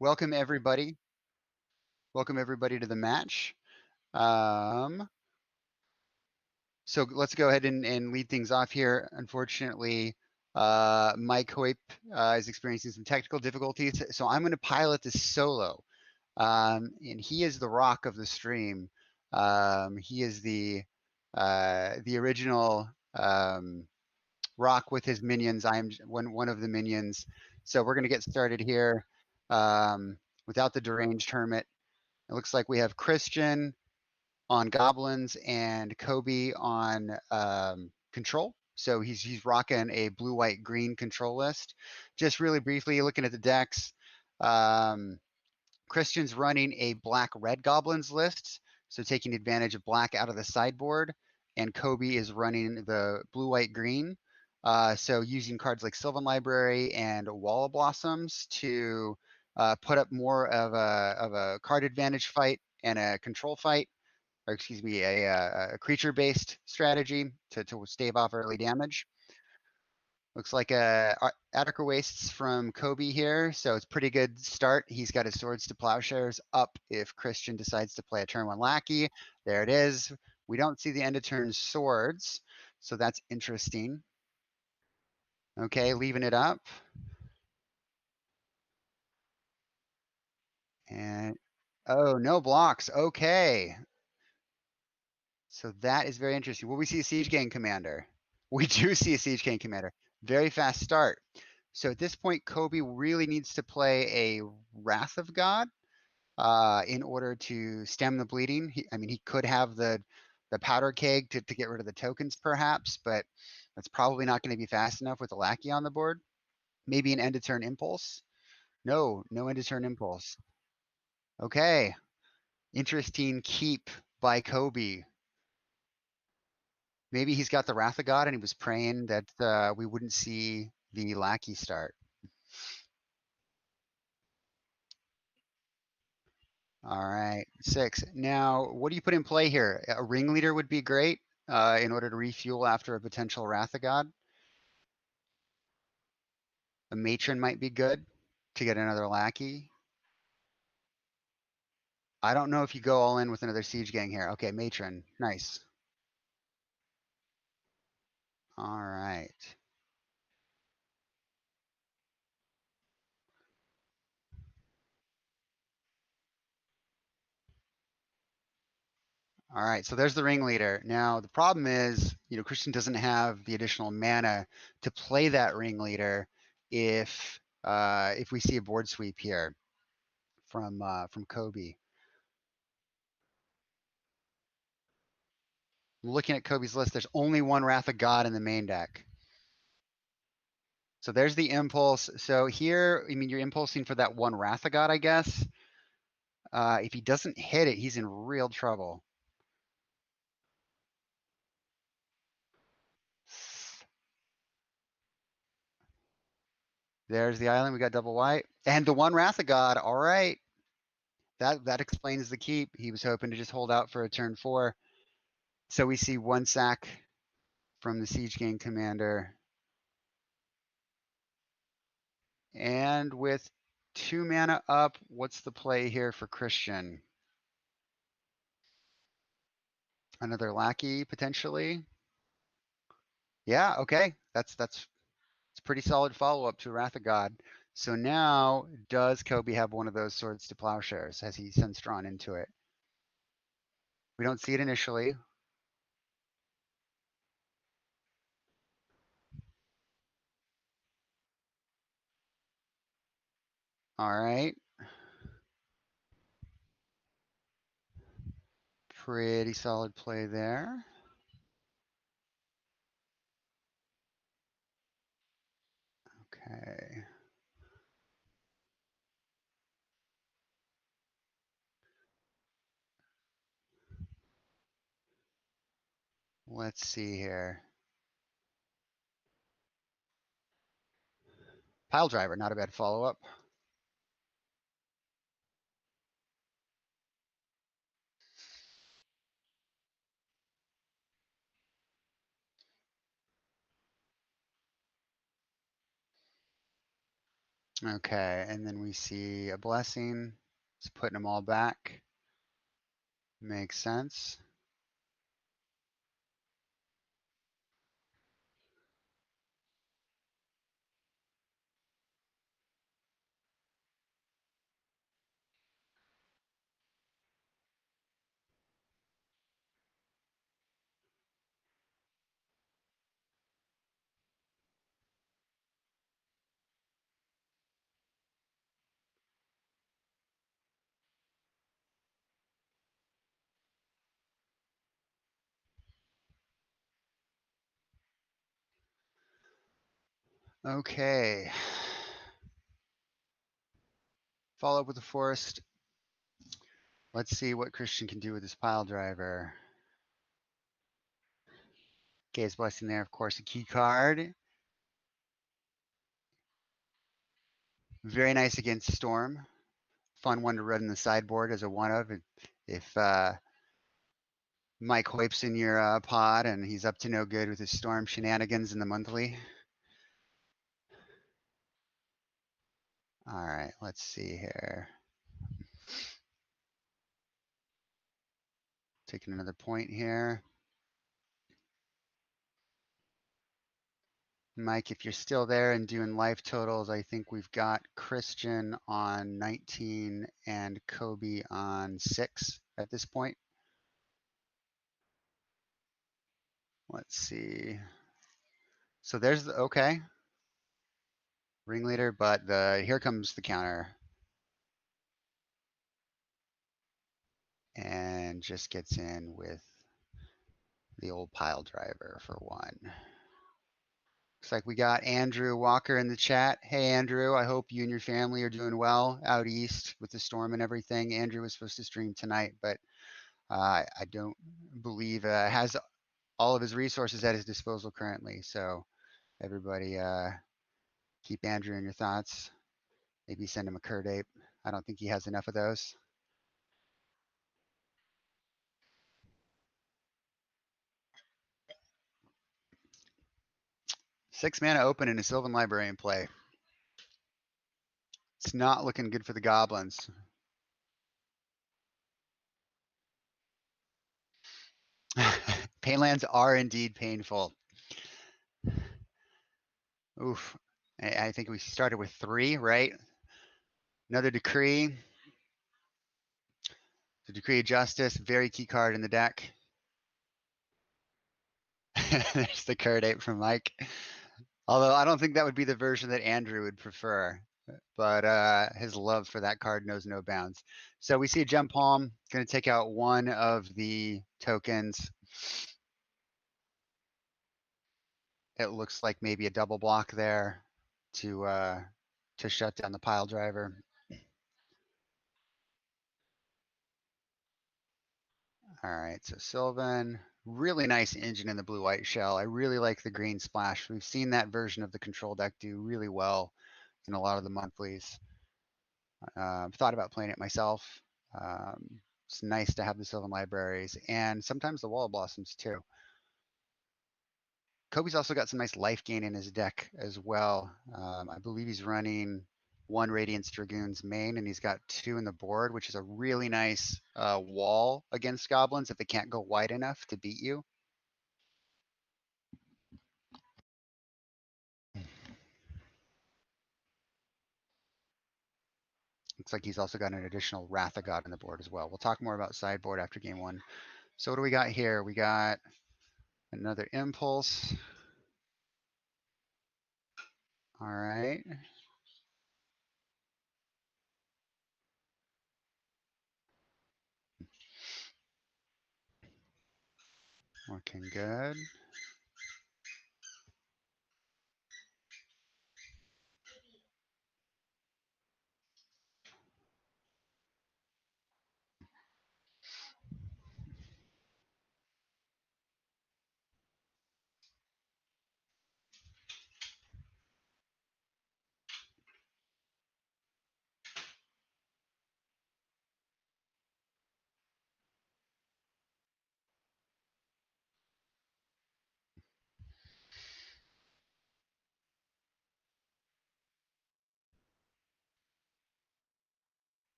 Welcome everybody. Welcome everybody to the match. So let's go ahead and lead things off here. Unfortunately, Mike Hoip is experiencing some technical difficulties, so I'm going to pilot this solo. And he is the rock of the stream. He is the original rock with his minions. I am one of the minions. So we're going to get started here without the deranged hermit. It looks like we have Cristian on goblins and Kobe on control. So he's rocking a blue, white, green control list. Just really briefly looking at the decks. Cristian's running a black, red goblins list. So taking advantage of black out of the sideboard. And Kobe is running the blue, white, green. So using cards like Sylvan Library and Wall of Blossoms to put up more of a card advantage fight and a control fight, or excuse me, a creature-based strategy to stave off early damage. Looks like Adarkar Wastes from Kobe here, so it's a pretty good start. He's got his Swords to Plowshares up if Cristian decides to play a turn 1 Lackey. There it is. We don't see the end of turn Swords, so that's interesting. Okay, leaving it up. And, oh, no blocks. Okay. So that is very interesting. Will we see a Siege Gang Commander? We do see a Siege Gang Commander. Very fast start. So at this point, Kobe really needs to play a Wrath of God in order to stem the bleeding. He could have the Powder Keg to get rid of the tokens, perhaps, but that's probably not going to be fast enough with a Lackey on the board. Maybe an end-of-turn Impulse? No end-of-turn Impulse. Okay. Interesting keep by Kobe. Maybe he's got the Wrath of God and he was praying that we wouldn't see the Lackey start. All right, 6. Now, what do you put in play here? A Ringleader would be great in order to refuel after a potential Wrath of God. A Matron might be good to get another Lackey. I don't know if you go all in with another Siege Gang here. Okay, Matron, nice. All right. All right, so there's the Ringleader. Now, the problem is, Cristian doesn't have the additional mana to play that Ringleader if we see a board sweep here from Kobe. Looking at Kobe's list, there's only one Wrath of God in the main deck. So there's the impulse. So here, you're impulsing for that one Wrath of God, I guess. If he doesn't hit it, he's in real trouble. There's the island. We got double white. And the one Wrath of God. All right. That explains the keep. He was hoping to just hold out for a turn 4. So we see 1 sack from the Siege Gang Commander. And with 2 mana up, what's the play here for Cristian? Another Lackey, potentially? Yeah, okay. That's pretty solid follow-up to Wrath of God. So now, does Kobe have one of those Swords to Plowshares? Has he since drawn into it? We don't see it initially. All right. Pretty solid play there. Okay. Let's see here. Piledriver, not a bad follow-up. Okay, and then we see a blessing. It's putting them all back. Makes sense. Okay. Follow up with the forest. Let's see what Cristian can do with his pile driver. Okay, his blessing there, of course, a key card. Very nice against Storm. Fun one to run in the sideboard as a one of. If Mike Hoip's in your pod and he's up to no good with his Storm shenanigans in the monthly. All right, let's see here. Taking another point here. Mike, if you're still there and doing life totals, I think we've got Cristian on 19 and Kobe on 6 at this point. Let's see. So there's the, okay. Ringleader, but here comes the counter. And just gets in with the old pile driver for one. Looks like we got Andrew Walker in the chat. Hey, Andrew, I hope you and your family are doing well out east with the storm and everything. Andrew was supposed to stream tonight, but I don't believe has all of his resources at his disposal currently. So everybody keep Andrew in your thoughts. Maybe send him a Kurt Ape. I don't think he has enough of those. Six mana open in a Sylvan Library in play. It's not looking good for the Goblins. Painlands are indeed painful. Oof. I think we started with 3, right? Another decree. The Decree of Justice, very key card in the deck. There's the Kurt Ape from Mike. Although I don't think that would be the version that Andrew would prefer. But his love for that card knows no bounds. So we see Gempalm going to take out one of the tokens. It looks like maybe a double block there to shut down the pile driver. All right, so Sylvan, really nice engine in the blue-white shell. I really like the green splash. We've seen that version of the control deck do really well in a lot of the monthlies. I've thought about playing it myself. It's nice to have the Sylvan libraries and sometimes the Wall Blossoms too. Kobe's also got some nice life gain in his deck as well. I believe he's running 1 Radiance Dragoons main, and he's got 2 in the board, which is a really nice wall against goblins if they can't go wide enough to beat you. Looks like he's also got an additional Wrath of God on the board as well. We'll talk more about sideboard after game 1. So what do we got here? We got another Impulse. All right. Looking good.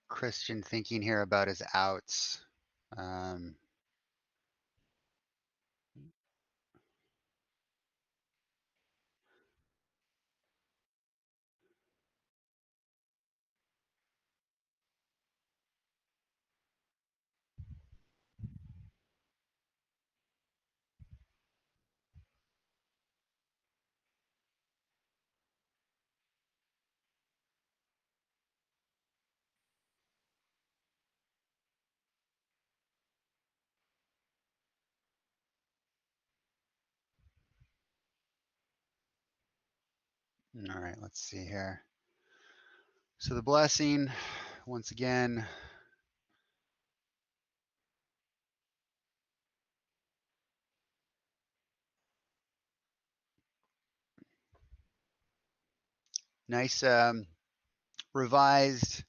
Cristian thinking here about his outs. Um, all right, let's see here. So the blessing, once again, nice revised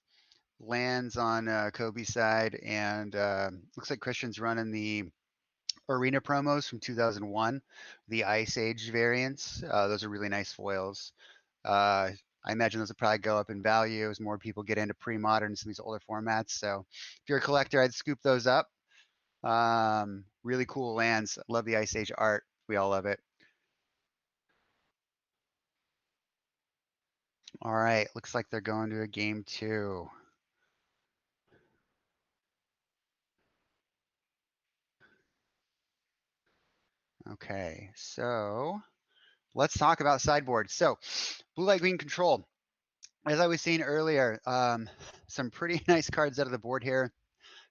lands on Kobe's side, and looks like Cristian's running the arena promos from 2001, the Ice Age variants. Those are really nice foils. I imagine those will probably go up in value as more people get into pre-modern, some of these older formats. So if you're a collector, I'd scoop those up. Really cool lands. Love the Ice Age art. We all love it. All right, looks like they're going to a game 2. Okay, so let's talk about sideboard. So blue, light, green control. As I was saying earlier, some pretty nice cards out of the board here.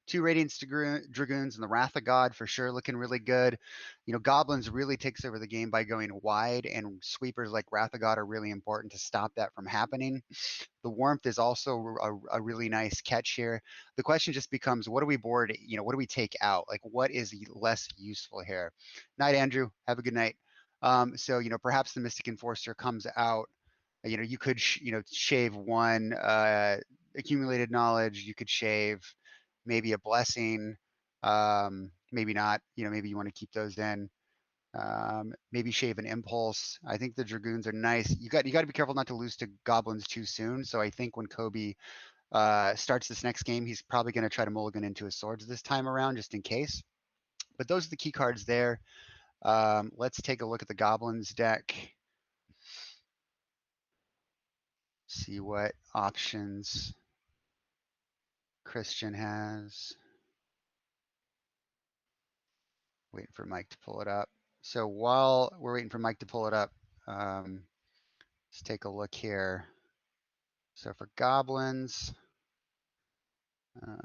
2 Radiance Dragoons and the Wrath of God for sure looking really good. You know, Goblins really takes over the game by going wide, and sweepers like Wrath of God are really important to stop that from happening. The Warmth is also a really nice catch here. The question just becomes, what do we board? You know, what do we take out? Like, what is less useful here? Night, Andrew. Have a good night. So, you know, perhaps the Mystic Enforcer comes out. You know, you could, you know, shave 1 accumulated knowledge. You could shave maybe a blessing, maybe not. You know, maybe you want to keep those in. Maybe shave an impulse. I think the Dragoons are nice. You got to be careful not to lose to Goblins too soon. So I think when Kobe starts this next game, he's probably going to try to mulligan into his swords this time around, just in case. But those are the key cards there. Let's take a look at the Goblins deck. See what options Cristian has. Waiting for Mike to pull it up. So while we're waiting for Mike to pull it up, let's take a look here. So for Goblins, what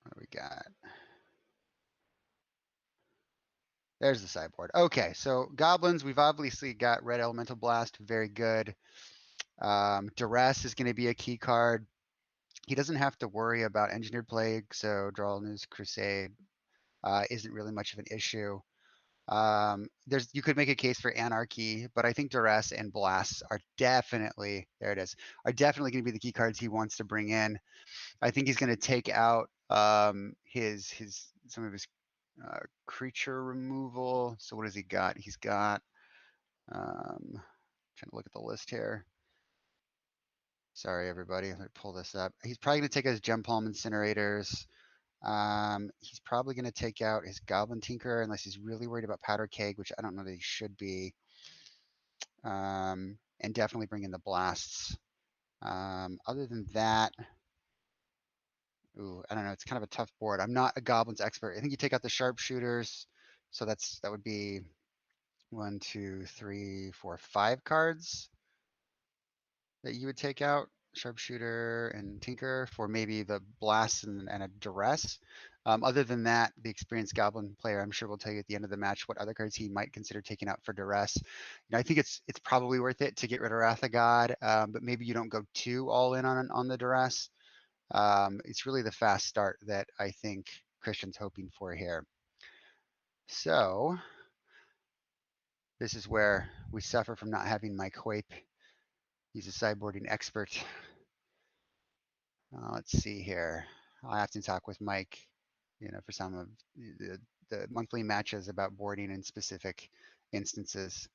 do we got? There's the sideboard. Okay, so Goblins, we've obviously got Red Elemental Blast, very good. Duress is going to be a key card. He doesn't have to worry about Engineered Plague, so Dralnu's Crusade isn't really much of an issue. You could make a case for Anarchy, but I think Duress and Blasts are definitely, there it is, are definitely going to be the key cards he wants to bring in. I think he's going to take out some of his creature removal. So what has he got? He's got trying to look at the list here. Sorry, everybody. Let me pull this up. He's probably going to take out his Gempalm Incinerators. He's probably going to take out his Goblin Tinkerer unless he's really worried about Powder Keg, which I don't know that he should be. And definitely bring in the Blasts. Other than that, ooh, I don't know. It's kind of a tough board. I'm not a Goblins expert. I think you take out the Sharpshooters. So that would be 1, 2, 3, 4, 5 cards that you would take out. Sharpshooter and Tinker for maybe the Blast and a Duress. Other than that, the experienced Goblin player, I'm sure will tell you at the end of the match what other cards he might consider taking out for Duress. You know, I think it's probably worth it to get rid of Wrath of God, but maybe you don't go too all in on the Duress. It's really the fast start that I think Cristian's hoping for here. So this is where we suffer from not having Mike Hoyp. He's a sideboarding expert. Let's see here. I'll have to talk with Mike, you know, for some of the monthly matches about boarding in specific instances.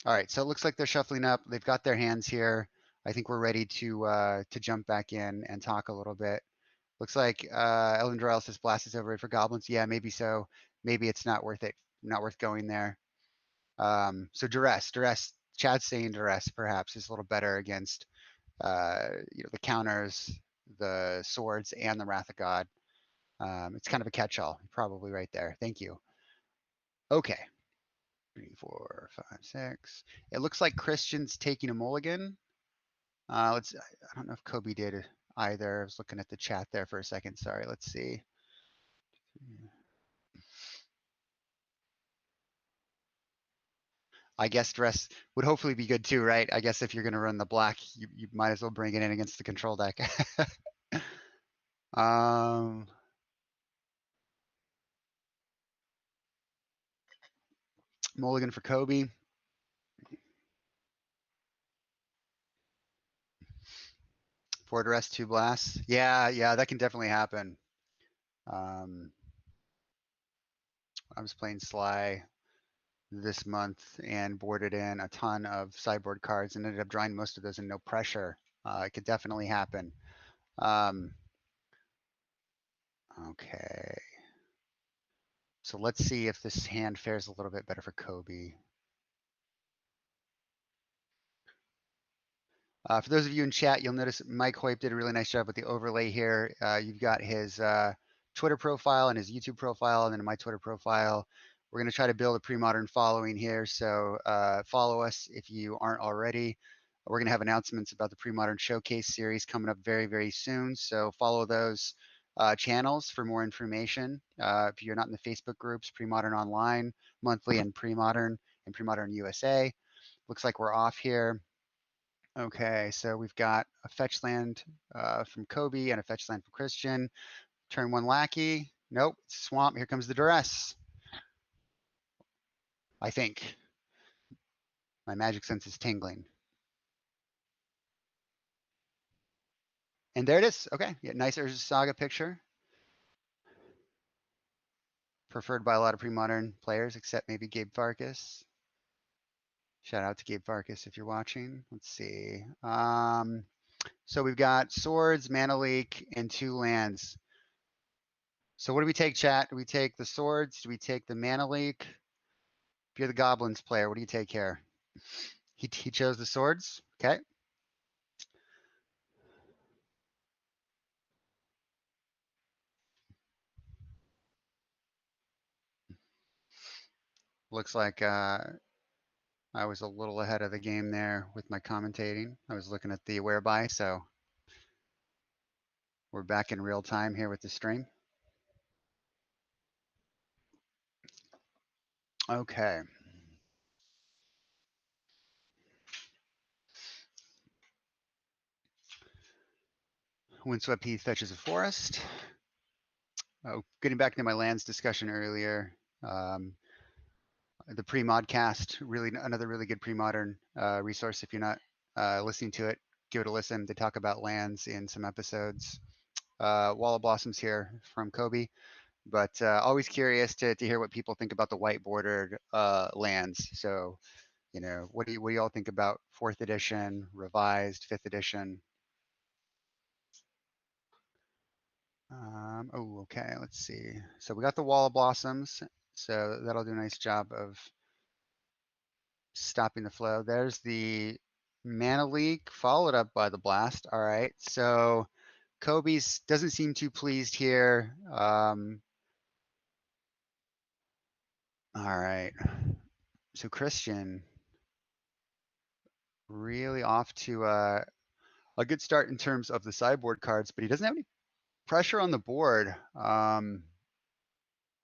All right, so it looks like they're shuffling up. They've got their hands here. I think we're ready to jump back in and talk a little bit. Looks like Ellen Durrell says blast is overrated for goblins. Yeah, maybe so. Maybe it's not worth it. Not worth going there. So Duress, Chad's saying Duress perhaps is a little better against the counters, the swords, and the Wrath of God. It's kind of a catch-all. Probably right there. Thank you. Okay. 3, 4, 5, 6. It looks like Cristian's taking a mulligan. I don't know if Kobe did either. I was looking at the chat there for a second. Sorry. Let's see. I guess dress would hopefully be good too, right? I guess if you're going to run the black, you might as well bring it in against the control deck. um, mulligan for Kobe. For Duress, 2 blasts. Yeah, that can definitely happen. I was playing Sly this month and boarded in a ton of sideboard cards and ended up drawing most of those in no pressure. It could definitely happen. Okay. So let's see if this hand fares a little bit better for Kobe. For those of you in chat, you'll notice Mike Hoyp did a really nice job with the overlay here. You've got his Twitter profile and his YouTube profile, and then my Twitter profile. We're going to try to build a pre-modern following here, so follow us if you aren't already. We're going to have announcements about the pre-modern showcase series coming up very, very soon, so follow those channels for more information. If you're not in the Facebook groups, Pre-Modern Online, Monthly, and Pre-Modern USA. Looks like we're off here. Okay, so we've got a fetch land from Kobe and a fetch land from Cristian. Turn 1 Lackey. Nope, Swamp. Here comes the Duress. I think. My magic sense is tingling. And there it is. Okay, yeah, nice Urza Saga picture. Preferred by a lot of pre-modern players, except maybe Gabe Farkas. Shout out to Gabe Farkas if you're watching. Let's see. So we've got swords, mana leak, and 2 lands. So what do we take, chat? Do we take the swords? Do we take the mana leak? If you're the Goblins player, what do you take here? He chose the swords. Okay. Looks like I was a little ahead of the game there with my commentating. I was looking at the whereby, so we're back in real time here with the stream. Okay. Windswept Heath fetches a forest. Oh, getting back to my lands discussion earlier. The pre-modcast, really another really good pre-modern resource. If you're not listening to it, give it a listen. They talk about lands in some episodes. Wall of Blossoms here from Kobe, but always curious to hear what people think about the white bordered lands. So, what do you all think about 4th edition, revised 5th edition? Okay, let's see. So we got the Wall of Blossoms, so that'll do a nice job of stopping the flow. There's the mana leak, followed up by the blast. All right, so Kobe's doesn't seem too pleased here. All right, so Cristian really off to a good start in terms of the sideboard cards, but he doesn't have any pressure on the board.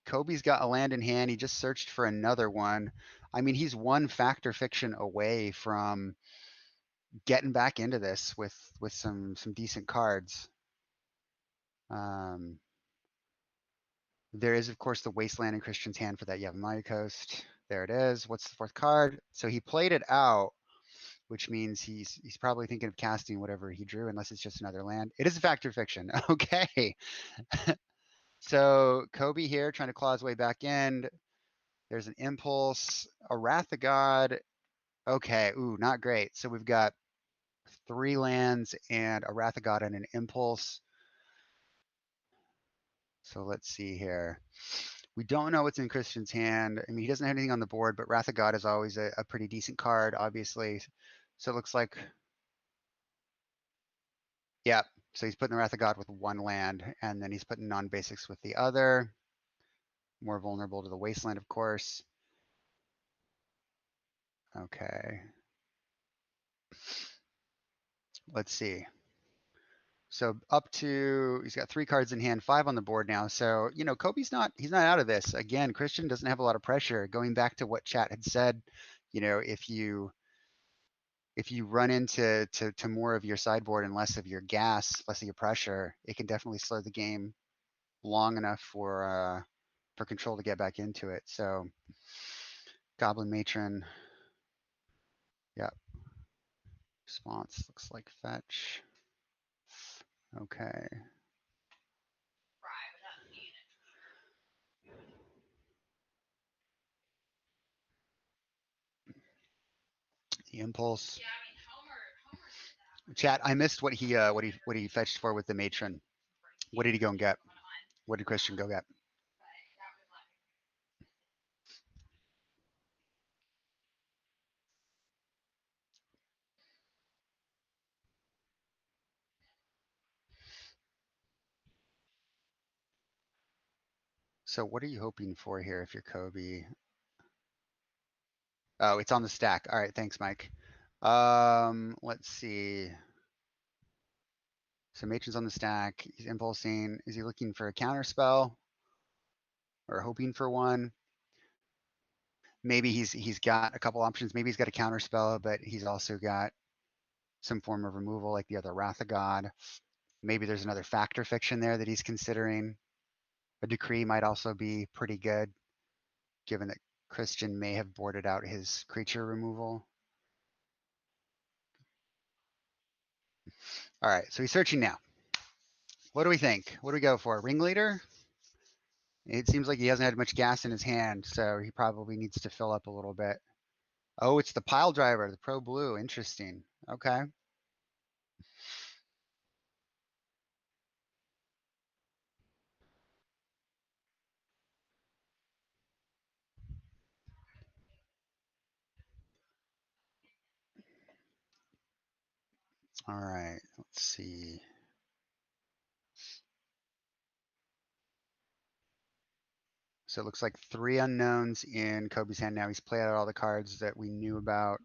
Kobe's got a land in hand. He just searched for another one. I mean, he's 1 Factor Fiction away from getting back into this with some decent cards. There is, of course, the Wasteland in Cristian's hand for that Yavimaya Coast. There it is. What's the 4th card? So he played it out, which means he's probably thinking of casting whatever he drew, unless it's just another land. It is a Factor Fiction. Okay. So Kobe here trying to claw his way back in. There's an Impulse, a Wrath of God, Okay, ooh, not great. So we've got 3 lands and a Wrath of God and an Impulse. So let's see here. We don't know what's in Cristian's hand. I mean, he doesn't have anything on the board, but Wrath of God is always a pretty decent card, obviously. So it looks like, yeah. So he's putting the Wrath of God with 1 land, and then he's putting non-basics with the other. More vulnerable to the Wasteland, of course. Okay. Let's see. So up to, he's got 3 cards in hand, 5 on the board now. So, you know, Kobe's he's not out of this. Again, Cristian doesn't have a lot of pressure. Going back to what chat had said, you know, if you run into more of your sideboard and less of your gas, less of your pressure, it can definitely slow the game long enough for Control to get back into it. So Goblin Matron, yeah. Response looks like fetch. Okay. The impulse. Chat, I missed what he fetched for with the matron. What did he go and get? What did Cristian go get? So what are you hoping for here if you're Kobe? Oh, it's on the stack. All right, thanks, Mike. Let's see. So matron's on the stack. He's impulsing. Is he looking for a counter spell? Or hoping for one? Maybe he's got a couple options. Maybe he's got a counter spell, but he's also got some form of removal like the other Wrath of God. Maybe there's another factor fiction there that he's considering. A decree might also be pretty good, given that Cristian may have boarded out his creature removal. All right, so he's searching now. What do we think? What do we go for? Ringleader? It seems like he hasn't had much gas in his hand, so he probably needs to fill up a little bit. Oh, it's the Piledriver, the Pro Blue. Interesting. Okay. All right, let's see. So it looks like 3 unknowns in Kobe's hand now. He's played out all the cards that we knew about.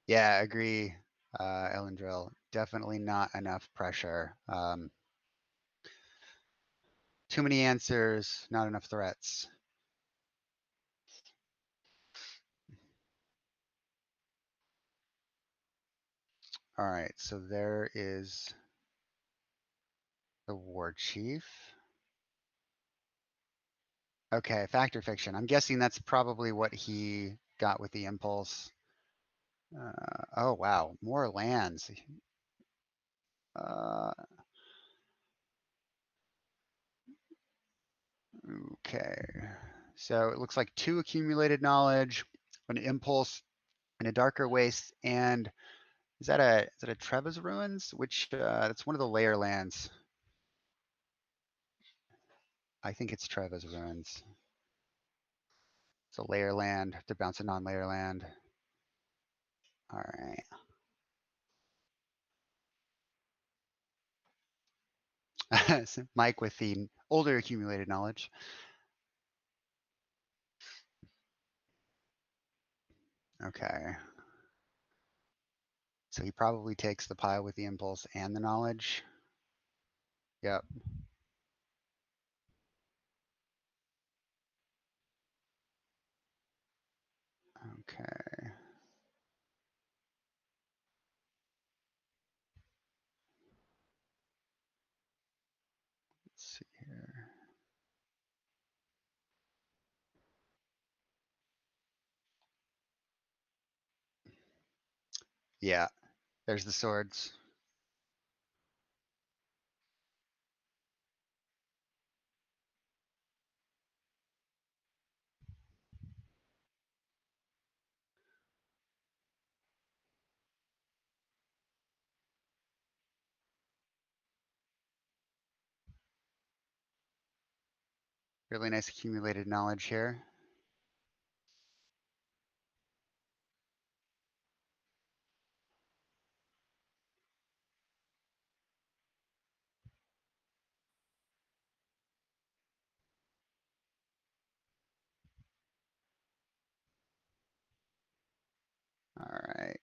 Yeah, I agree, Ellen Drill. Definitely not enough pressure. Too many answers, not enough threats. All right, so there is the Warchief. Okay, factor fiction. I'm guessing that's probably what he got with the impulse. Oh wow, more lands. Uh, okay, so it looks like 2 accumulated knowledge, an impulse, and a darker waste. And is that a Treva's Ruins? Which that's one of the layer lands. I think it's Treva's Ruins. It's a layer land to bounce a non-layer land. All right. So Mike with the older accumulated knowledge. Okay. So he probably takes the pile with the impulse and the knowledge. Yep. Okay. Let's see here. Yeah. There's the swords. Really nice accumulated knowledge here. All right.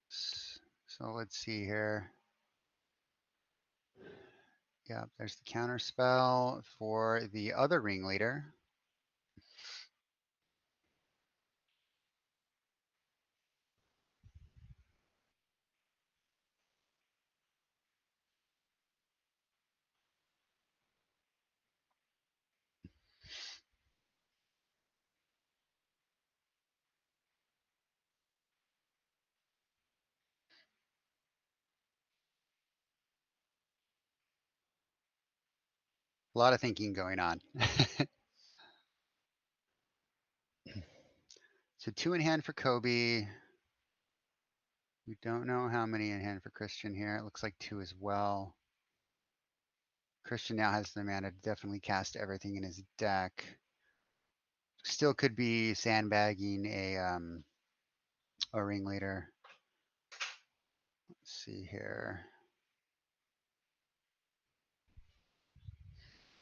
So let's see here. Yep, there's the counter spell for the other ringleader. A lot of thinking going on. So 2 in hand for Kobe. We don't know how many in hand for Cristian here. It looks like 2 as well. Cristian now has the mana to definitely cast everything in his deck. Still could be sandbagging a ringleader. Let's see here.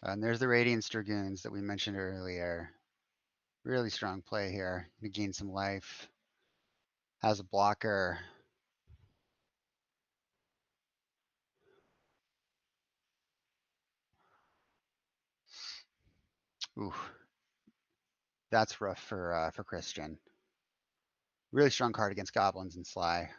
And there's the Radiance Dragoons that we mentioned earlier. Really strong play here. Gonna gain some life. Has a blocker. Ooh, that's rough for Cristian. Really strong card against Goblins and Sly.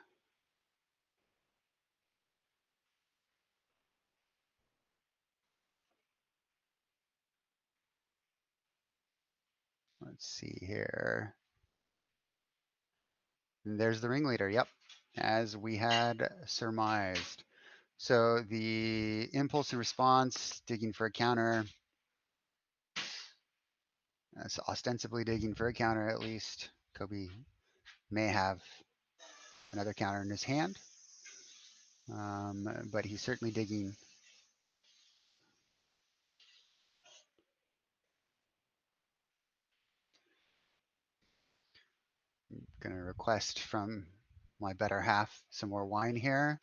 Let's see here. And there's the ringleader. Yep, as we had surmised. So the impulse and response, digging for a counter. That's ostensibly digging for a counter at least. Kobe may have another counter in his hand, but he's certainly digging. I'm gonna request from my better half some more wine here.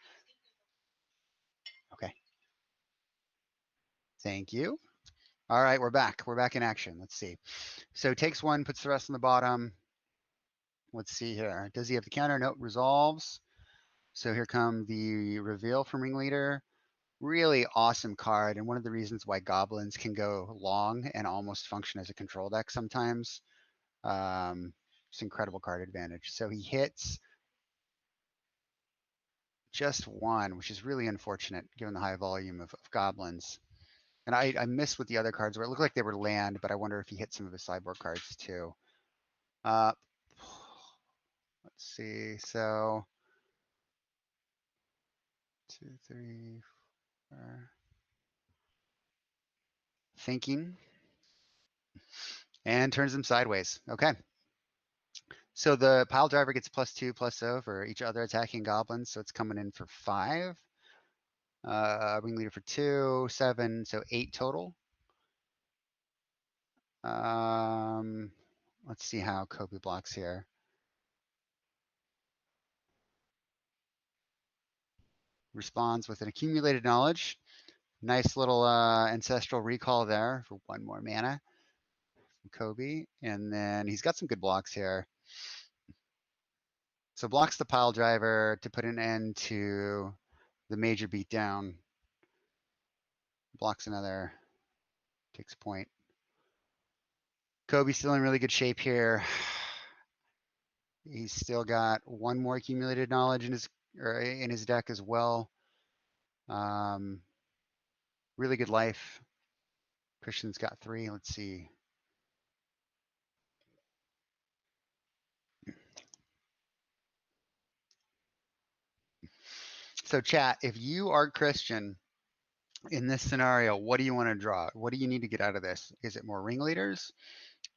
Okay, thank you. All right, we're back. We're back in action. Let's see. So takes 1, puts the rest on the bottom. Let's see here. Does he have the counter? Nope, resolves. So here come the reveal from Ringleader. Really awesome card, and one of the reasons why Goblins can go long and almost function as a control deck sometimes. It's incredible card advantage. So he hits just 1, which is really unfortunate given the high volume of Goblins. And I missed what the other cards were. It looked like they were land, but I wonder if he hit some of his sideboard cards too. Uh, let's see. So 2, 3, 4. Thinking. And turns them sideways. Okay. So the Piledriver gets +2/+0 for each other attacking goblins. So it's coming in for 5. Ringleader for 2, 7, so 8 total. Let's see how Kobe blocks here. Responds with an accumulated knowledge. Nice little ancestral recall there for 1 more mana from Kobe. And then he's got some good blocks here. So blocks the Piledriver to put an end to the major beatdown. Blocks another, takes point. Kobe's still in really good shape here. He's still got 1 more accumulated knowledge in his deck as well. Really good life. Cristian's got 3. Let's see. So chat, if you are Cristian in this scenario, what do you want to draw? What do you need to get out of this? Is it more ringleaders?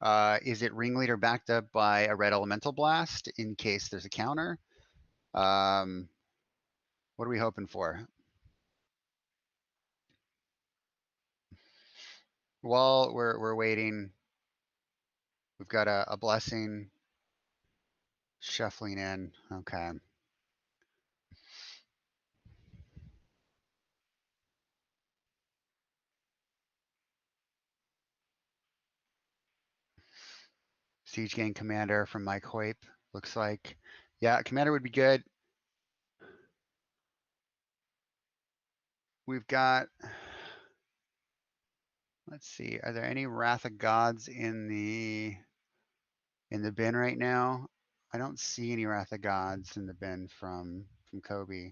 Is it ringleader backed up by a red elemental blast in case there's a counter? What are we hoping for? while we're waiting, we've got a blessing shuffling in. Okay. Siege Gang Commander from Mike Hoyp, looks like. Yeah, Commander would be good. We've got, let's see, are there any Wrath of Gods in the bin right now? I don't see any Wrath of Gods in the bin from Kobe.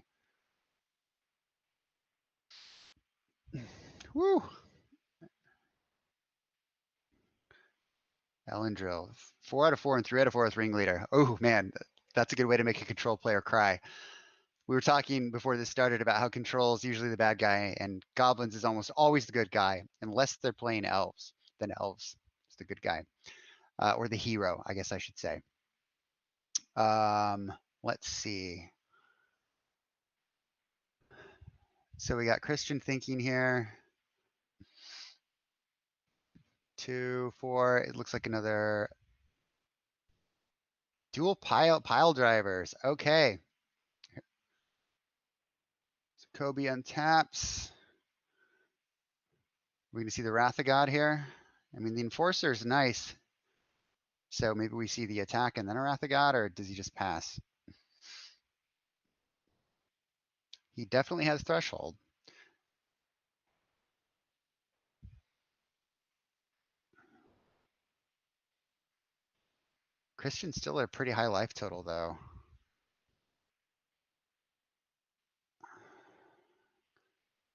Woo! Elendril. 4 out of 4 and 3 out of 4 with Ringleader. Oh man, that's a good way to make a control player cry. We were talking before this started about how control is usually the bad guy and goblins is almost always the good guy, unless they're playing elves. Then elves is the good guy, or the hero, I guess I should say. Let's see. So we got Cristian thinking here. 2, 4. It looks like another dual pile drivers. Okay. So Kobe untaps. We're going to see the Wrath of God here. I mean, the Enforcer is nice. So maybe we see the attack and then a Wrath of God, or does he just pass? He definitely has Threshold. Cristian's still at a pretty high life total, though.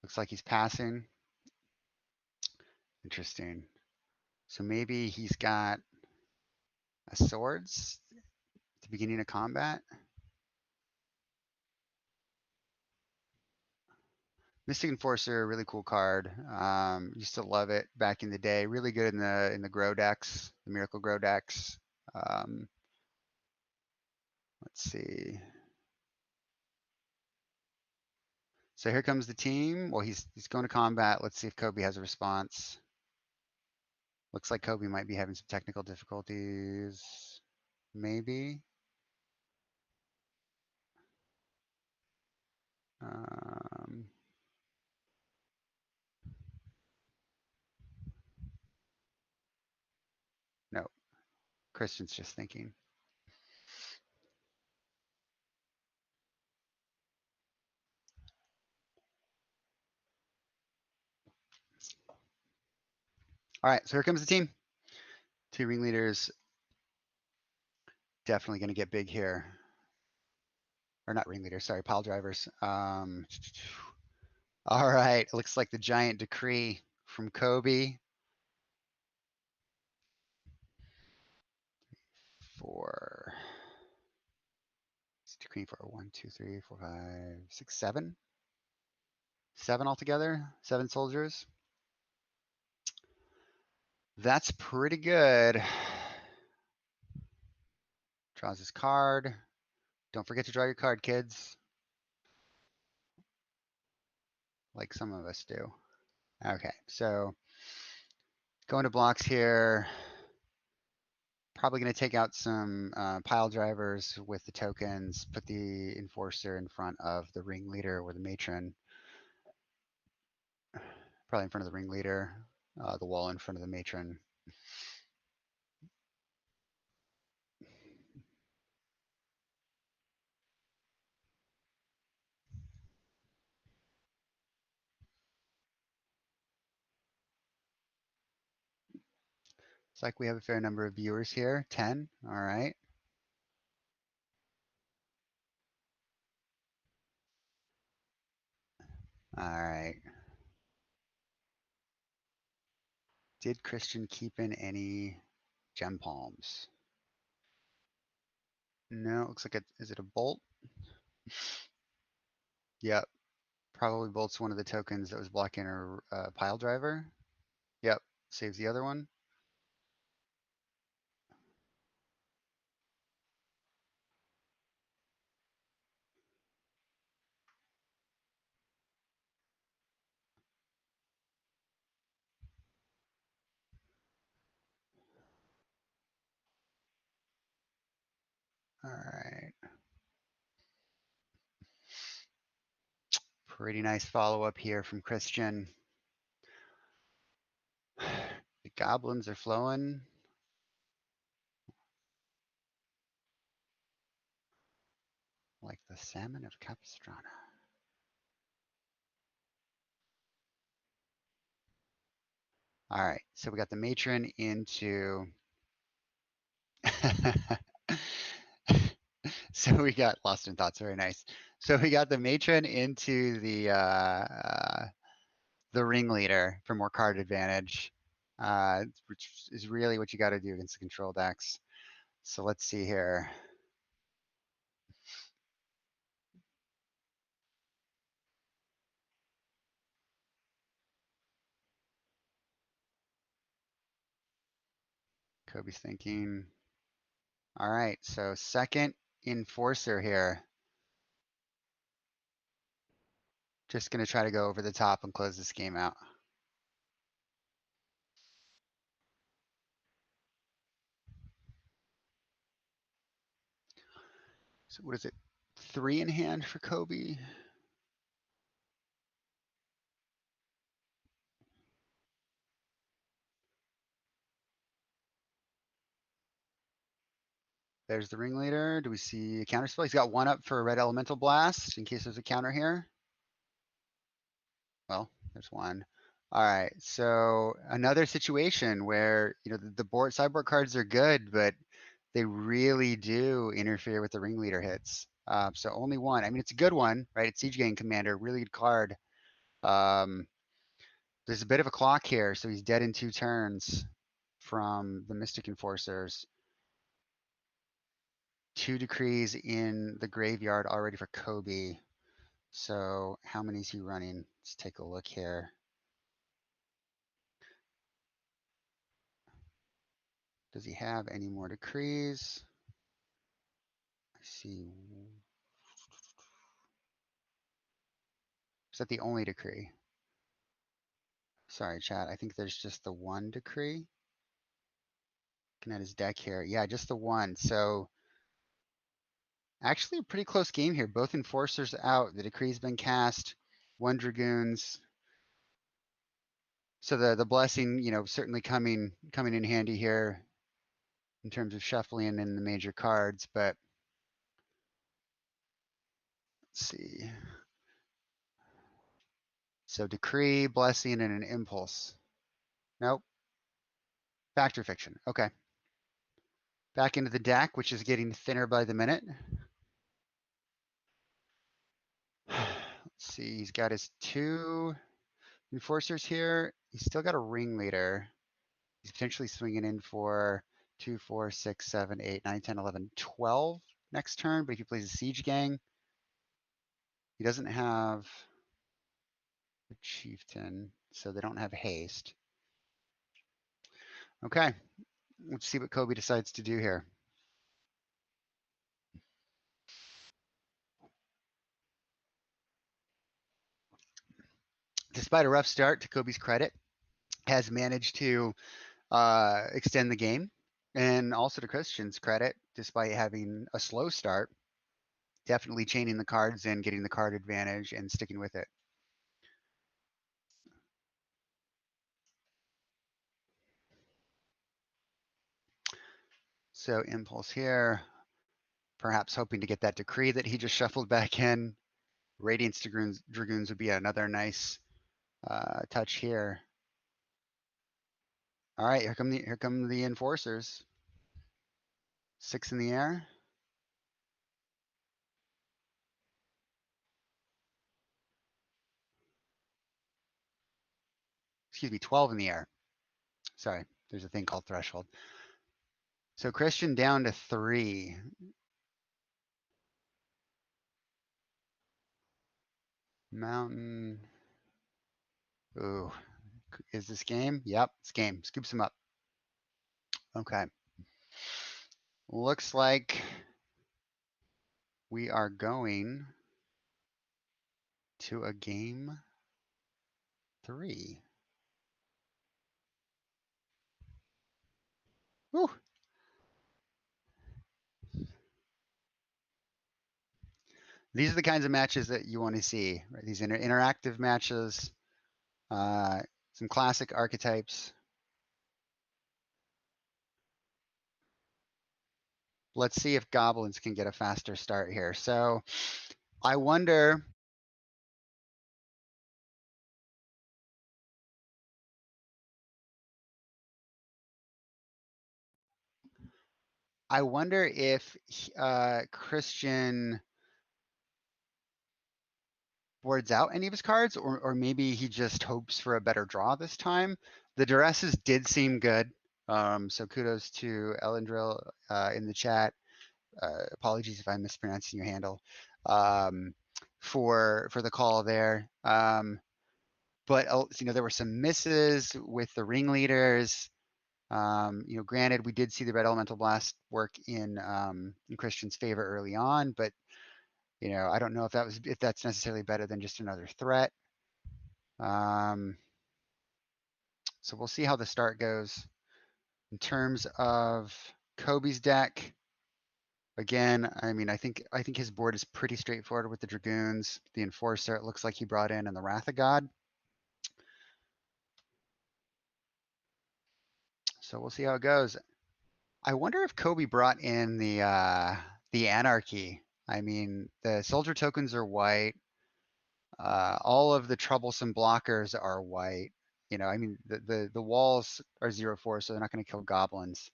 Looks like he's passing. Interesting. So maybe he's got a swords at the beginning of combat. Mystic Enforcer, really cool card. Used to love it back in the day. Really good in the grow decks, the Miracle Grow decks. Let's see. So here comes the team. Well, he's going to combat. Let's see if Kobe has a response. Looks like Kobe might be having some technical difficulties. Maybe. No, Cristian's just thinking. All right, so here comes the team. 2 ringleaders. Definitely going to get big here. Or not ringleaders, sorry, pile drivers. All right, it looks like the giant decree from Kobe. 4. It's decree for 1, 2, 3, 4, 5, 6, 7. 7 altogether. 7 soldiers. That's pretty good. Draws his card. Don't forget to draw your card, kids. Like some of us do. Okay, so going to blocks here. Probably going to take out some pile drivers with the tokens, put the enforcer in front of the ringleader or the matron. Probably in front of the ringleader, the wall in front of the matron. It's like we have a fair number of viewers here. 10. All right. All right. Did Cristian keep in any Gempalms? No, it looks like is it a bolt? Yep. Probably bolts one of the tokens that was blocking a pile driver. Yep. Saves the other one. All right. Pretty nice follow-up here from Cristian. The goblins are flowing. Like the salmon of Capistrano. All right, so we got the matron into. So we got lost in thoughts. Very nice. So we got the matron into the ringleader for more card advantage, which is really what you got to do against the control decks. So let's see here. Kobe's thinking. All right, so second enforcer here. Just going to try to go over the top and close this game out. So what is it? 3 in hand for Kobe. There's the ringleader. Do we see a counter spell? He's got 1 up for a red elemental blast in case there's a counter here. Well, there's 1. All right, so another situation where the board sideboard cards are good, but they really do interfere with the ringleader hits. So only 1. I mean, it's a good one, right? It's Siege Gang Commander, really good card. There's a bit of a clock here, so he's dead in 2 turns from the Mystic Enforcers. 2 decrees in the graveyard already for Kobe. So how many is he running? Let's take a look here. Does he have any more decrees? I see. Is that the only decree? Sorry, chat. I think there's just the 1 decree. Looking at his deck here. Yeah, just the 1. So actually a pretty close game here. Both enforcers out. The decree's been cast. 1 dragoons. So the blessing, certainly coming in handy here in terms of shuffling in the major cards, but let's see. So decree, blessing, and an impulse. Nope. Fact or fiction. Okay. Back into the deck, which is getting thinner by the minute. Let's see. He's got his 2 enforcers here. He's still got a ringleader. He's potentially swinging in for 2, 4, 6, 7, 8, 9, 10, 11, 12 next turn. But if he plays a siege gang, he doesn't have a chieftain, so they don't have haste. Okay, let's see what Kobe decides to do here. Despite a rough start, to Kobe's credit, has managed to extend the game. And also to Cristian's credit, despite having a slow start, definitely chaining the cards and getting the card advantage and sticking with it. So impulse here, perhaps hoping to get that decree that he just shuffled back in. Radiance Dragoons would be another nice touch here. All right, here come the enforcers. 6 in the air. Excuse me, 12 in the air. Sorry, there's a thing called threshold. So Cristian down to 3. Mountain. Ooh, is this game? Yep, it's game. Scoops him up. Okay. Looks like we are going to a game 3. Woo. These are the kinds of matches that you want to see, right? These interactive matches, some classic archetypes. Let's see if goblins can get a faster start here. So I wonder. I wonder if Cristian boards out any of his cards, or maybe he just hopes for a better draw this time. The Duresses did seem good. So kudos to Elendril in the chat. Apologies if I'm mispronouncing your handle for the call there. But there were some misses with the ringleaders. Granted, we did see the red elemental blast work in Cristian's favor early on, but I don't know if that's necessarily better than just another threat. So we'll see how the start goes. In terms of Kobe's deck, again, I mean, I think his board is pretty straightforward with the Dragoons, the Enforcer. It looks like he brought in, and the Wrath of God. So we'll see how it goes. I wonder if Kobe brought in the Anarchy. I mean, the soldier tokens are white. All of the troublesome blockers are white. I mean, the walls are 0/4, so they're not going to kill goblins.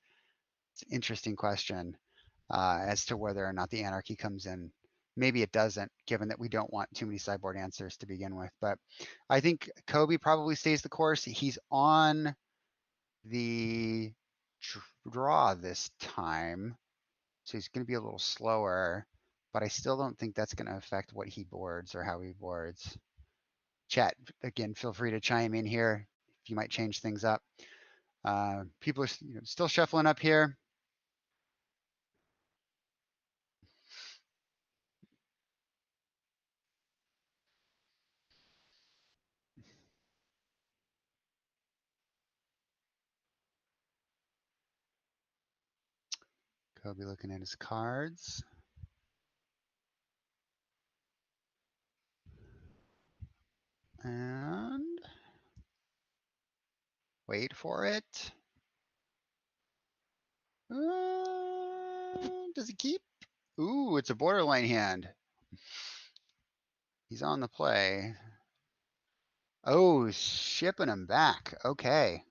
It's an interesting question as to whether or not the Anarchy comes in. Maybe it doesn't, given that we don't want too many sideboard answers to begin with. But I think Kobe probably stays the course. He's on the draw this time, so he's going to be a little slower. But I still don't think that's going to affect what he boards or how he boards. Chat, again, feel free to chime in here if you might change things up. People are still shuffling up here. Kobe looking at his cards. And wait for it. Does he keep? Ooh, it's a borderline hand. He's on the play. Oh, shipping him back. Okay.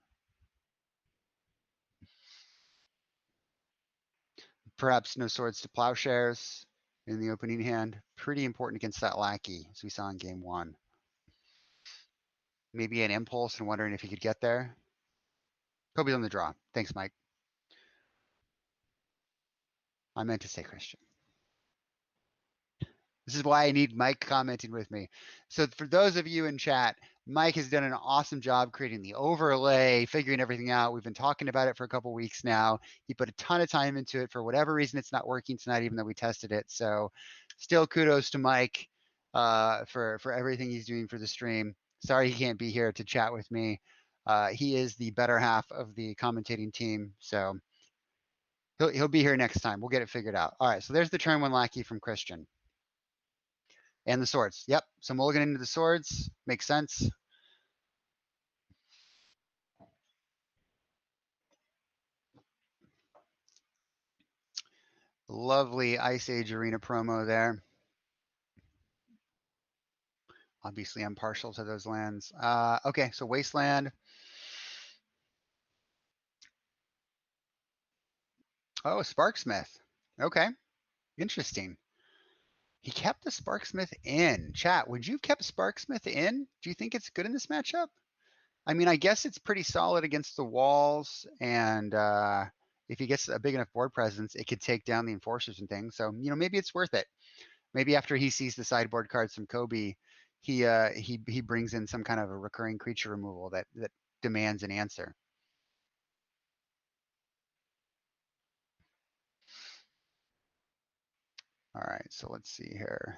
Perhaps no swords to plowshares in the opening hand. Pretty important against that Lackey, as we saw in game 1. Maybe an impulse and wondering if he could get there. Kobe's on the draw. Thanks, Mike. I meant to say Cristian. This is why I need Mike commenting with me. So for those of you in chat, Mike has done an awesome job creating the overlay, figuring everything out. We've been talking about it for a couple weeks now. He put a ton of time into it. For whatever reason, it's not working tonight, even though we tested it. So still kudos to Mike for everything he's doing for the stream. Sorry he can't be here to chat with me. He is the better half of the commentating team. So he'll be here next time. We'll get it figured out. All right, so there's the turn 1 Lackey from Cristian. And the swords. Yep. So mulligan into the swords. Makes sense. Lovely Ice Age Arena promo there. Obviously, I'm partial to those lands. Okay, so Wasteland. Oh, Sparksmith. Okay, interesting. He kept the Sparksmith in. Chat, would you have kept Sparksmith in? Do you think it's good in this matchup? I mean, I guess it's pretty solid against the walls, and if he gets a big enough board presence, it could take down the enforcers and things. So, maybe it's worth it. Maybe after he sees the sideboard cards from Kobe, he brings in some kind of a recurring creature removal that demands an answer. All right, so let's see here.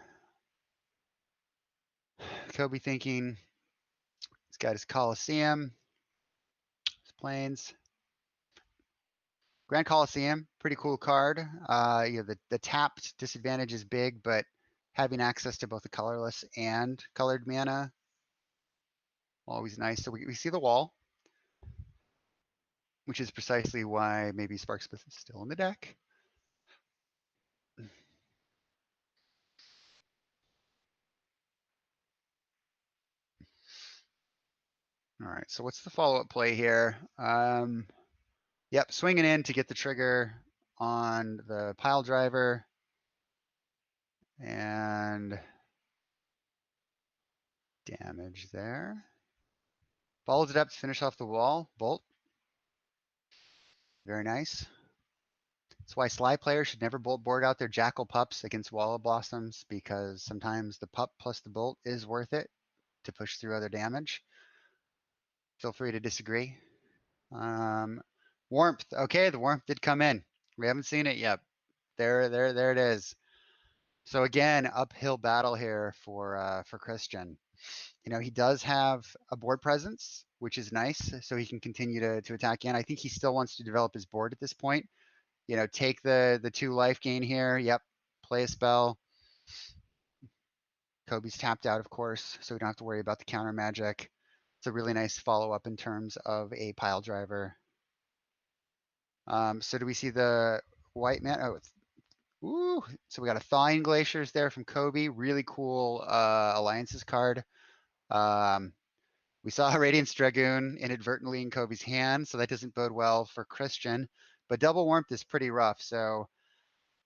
Kobe thinking he's got his Coliseum, his planes. Grand Coliseum, pretty cool card. The tapped disadvantage is big, but having access to both the colorless and colored mana, always nice. So we see the wall, which is precisely why maybe Sparksmith is still in the deck. All right, so what's the follow-up play here? Yep, swinging in to get the trigger on the Piledriver. And damage there. Follows it up to finish off the wall. Bolt. Very nice. That's why Sly players should never board out their Jackal pups against Wall of Blossoms, because sometimes the pup plus the bolt is worth it to push through other damage. Feel free to disagree. Warmth. Okay, the warmth did come in. We haven't seen it yet. There it is. So again, uphill battle here for Cristian. You know, he does have a board presence, which is nice, so he can continue to attack in. I think he still wants to develop his board at this point. You know, take the 2 life gain here. Yep, play a spell. Kobe's tapped out, of course, so we don't have to worry about the counter magic. It's a really nice follow-up in terms of a Piledriver. So do we see the white man? Oh, ooh, so we got a Thawing Glaciers there from Kobe. Really cool Alliances card. We saw a Radiance Dragoon inadvertently in Kobe's hand, so that doesn't bode well for Cristian. But Double Warmth is pretty rough, so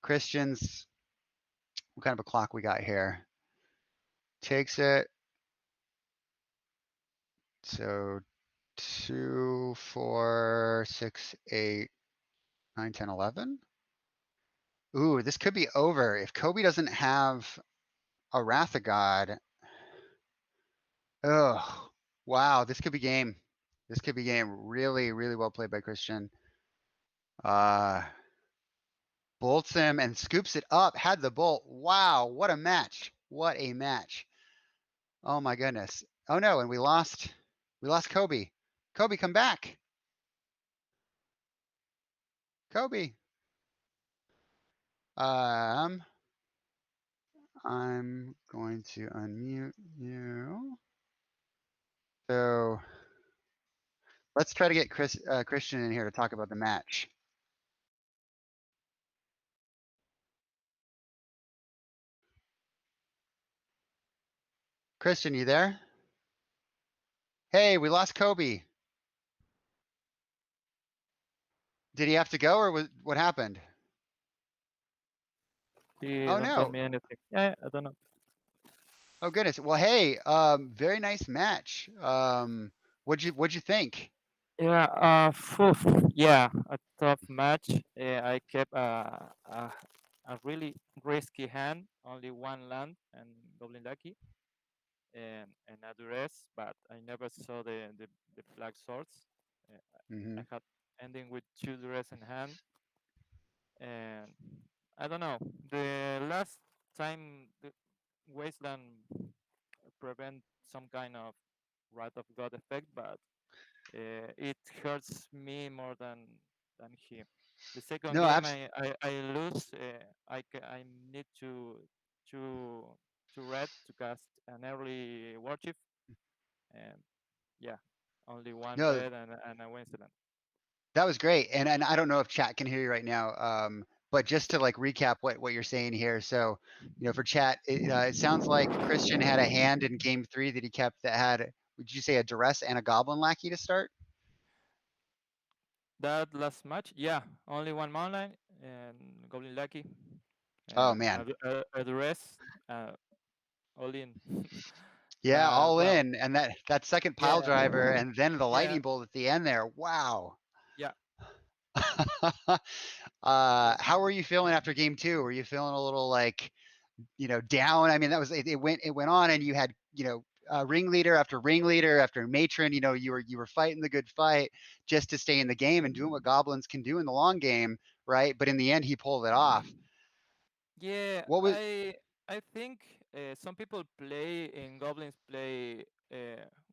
Cristian's, what kind of a clock we got here? Takes it. So 2, 4, 6, 8, 9, 10, 11. Ooh, this could be over. If Kobe doesn't have a Wrath of God. Oh, wow, this could be game. This could be game. Really, really well played by Cristian. Bolts him and scoops it up. Had the bolt. Wow, what a match. What a match. Oh my goodness. Oh no, and we lost Kobe. Kobe, come back. Kobe. I'm going to unmute you. So let's try to get Cristian in here to talk about the match. Cristian, you there? Hey, we lost Kobe. Did he have to go, or what happened? He Oh don't tell no. me anything. Yeah, I don't know. Oh goodness. Well, hey, very nice match. What'd you think? Yeah, yeah, a tough match. I kept a really risky hand, only 1 land and Goblin Lackey, and a Duress, but I never saw the black swords. I had ending with 2 Duress in hand, and I don't know. The last time the Wasteland prevent some kind of Wrath of God effect, but it hurts me more than him. The second No, game I lose. I need to to red to cast an early Warchief, and yeah, only 1 no, red and a Wasteland. that was great. And I don't know if chat can hear you right now. But just to like recap what you're saying here. So, you know, for chat, it sounds like Cristian had a hand in game 3 that he kept that had, would you say, a Duress and a Goblin Lackey to start? That last match, yeah, only 1 mountain and Goblin Lucky, Oh and man. the rest all in. Yeah, But all well, in. And that second pile yeah, driver and then the yeah, lightning bolt at the end there. Wow. yeah. How were you feeling after game 2? Were you feeling a little like, you know, down? I mean, that was it went on, and you had, you know, ringleader after matron. You know, you were fighting the good fight just to stay in the game and doing what goblins can do in the long game, right? But in the end, he pulled it off. Yeah, What was? I think some people play in Goblins play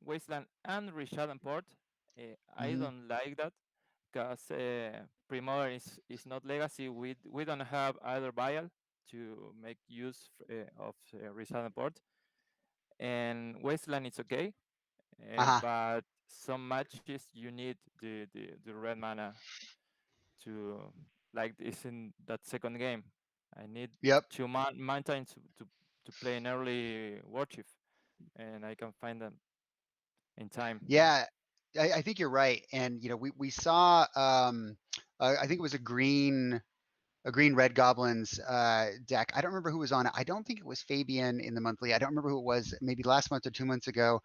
Wasteland and Rishadan Port. I Mhm. don't like that because Premodern is not legacy. We don't have either vial. to make use of Resilient Port. And Wasteland is okay, Uh-huh. but some matches you need the red mana to, like this in that second game. I need Yep. two mountains to play an early Warchief, and I can find them in time. Yeah, I think you're right. And we saw I think it was a green red goblins deck. I don't remember who was on it. I don't think it was Fabian in the monthly. I don't remember who it was. Maybe last month or 2 months ago,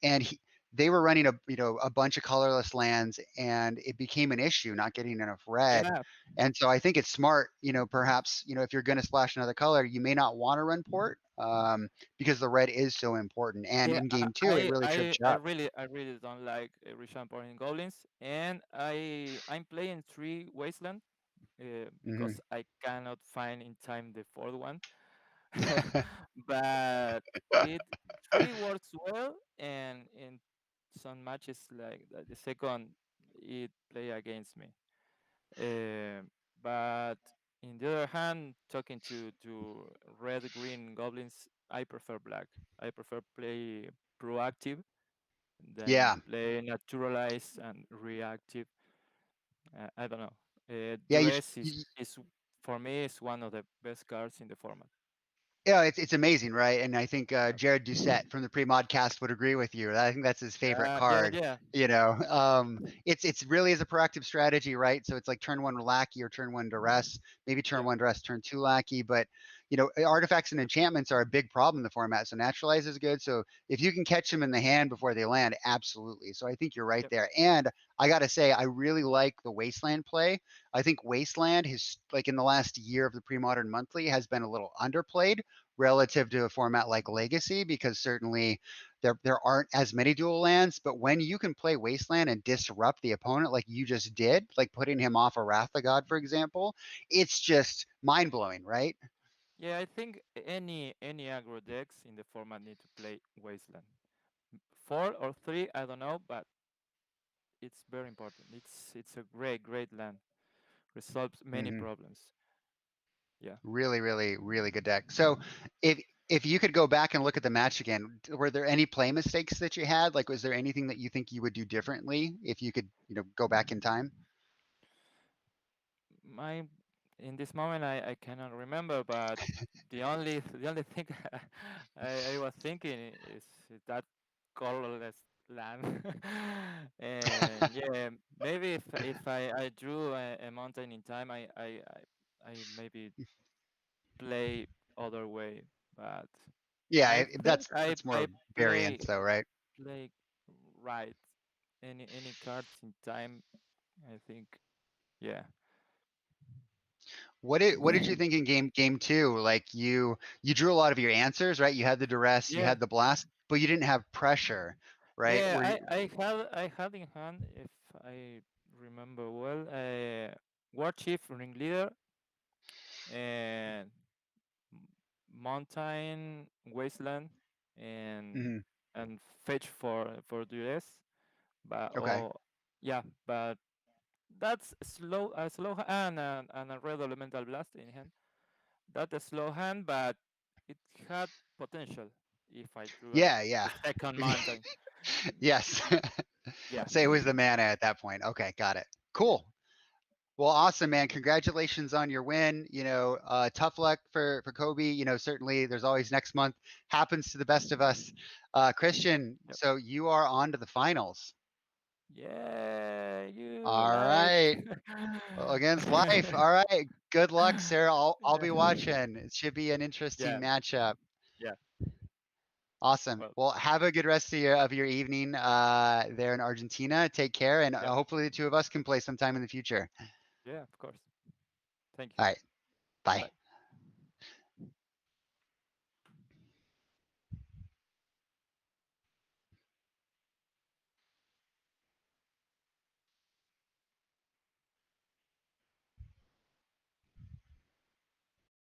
and they were running a bunch of colorless lands, and it became an issue not getting enough red. Yeah, And so I think it's smart, perhaps, if you're going to splash another color, you may not want to run port because the red is so important. And yeah. in game two, it really tripped you up. I really don't like Rishon in Goblins, and I'm playing 3 Wasteland Hmm. because I cannot find in time the fourth one. But it 3 works well, and in some matches like the second, it play against me. But in the other hand, talking to red green goblins, I prefer black. I prefer play proactive Yeah. than play naturalized and reactive. I don't know. Yeah. Duress is for me is one of the best cards in the format. Yeah, it's amazing, right? And I think Yeah, Jared Doucette from the Premodcast would agree with you. I think that's his favorite yeah, card. yeah, It's really is a proactive strategy, right? So it's like turn one Lackey or turn one Duress, maybe turn yeah, one Duress, turn two Lackey. But artifacts and enchantments are a big problem in the format. So naturalize is good. So if you can catch them in the hand before they land, absolutely. So I think you're right yep, there. And I got to say, I really like the Wasteland play. I think Wasteland has, like in the last year of the Premodern Monthly, has been a little underplayed relative to a format like Legacy, because certainly there aren't as many dual lands. But when you can play Wasteland and disrupt the opponent like you just did, like putting him off a Wrath of God, for example, it's just mind blowing, right? yeah. I think any aggro decks in the format need to play Wasteland. 4 or 3, I don't know, but it's very important. It's a great land. Resolves many Hmm. problems. Yeah. Really, really, really good deck. So if you could go back and look at the match again, were there any play mistakes that you had? Like, was there anything that you think you would do differently if you could, go back in time? My in this moment I cannot remember, but the only thing I was thinking is that colorless land. And yeah, maybe if I drew a mountain in time, I maybe play other way, but Yeah, I think that's I more play variance though, right? play right. Any cards in time, I think. Yeah. What did you think in game two? Like you drew a lot of your answers, right? You had the duress, you Yeah. had the blast, but you didn't have pressure, right? Yeah, Where you, I had in hand, if I remember well, Warchief, Ringleader, and M- Mountain, Wasteland, and mhm, Fetch for Duress. But okay. yeah, but that's and a red elemental blast in hand. That's a slow hand, but it had potential if I drew Yeah, a yeah. second mountain. Yes. Yeah, Say it was the mana at that point. Okay, got it. Cool. Well, awesome, man. Congratulations on your win. Tough luck for Kobe. Certainly there's always next month. Happens to the best of us. Cristian, yep. so you are on to the finals. Yeah, you All life. right. Against life. All right. Good luck, Sarah. I'll be Yeah. watching. It should be an interesting Yeah, matchup. yeah. Awesome. Well, Well, have a good rest of your evening there in Argentina. Take care, and yeah, hopefully the two of us can play sometime in the future. yeah, of course. Thank you. All right. Bye. Bye.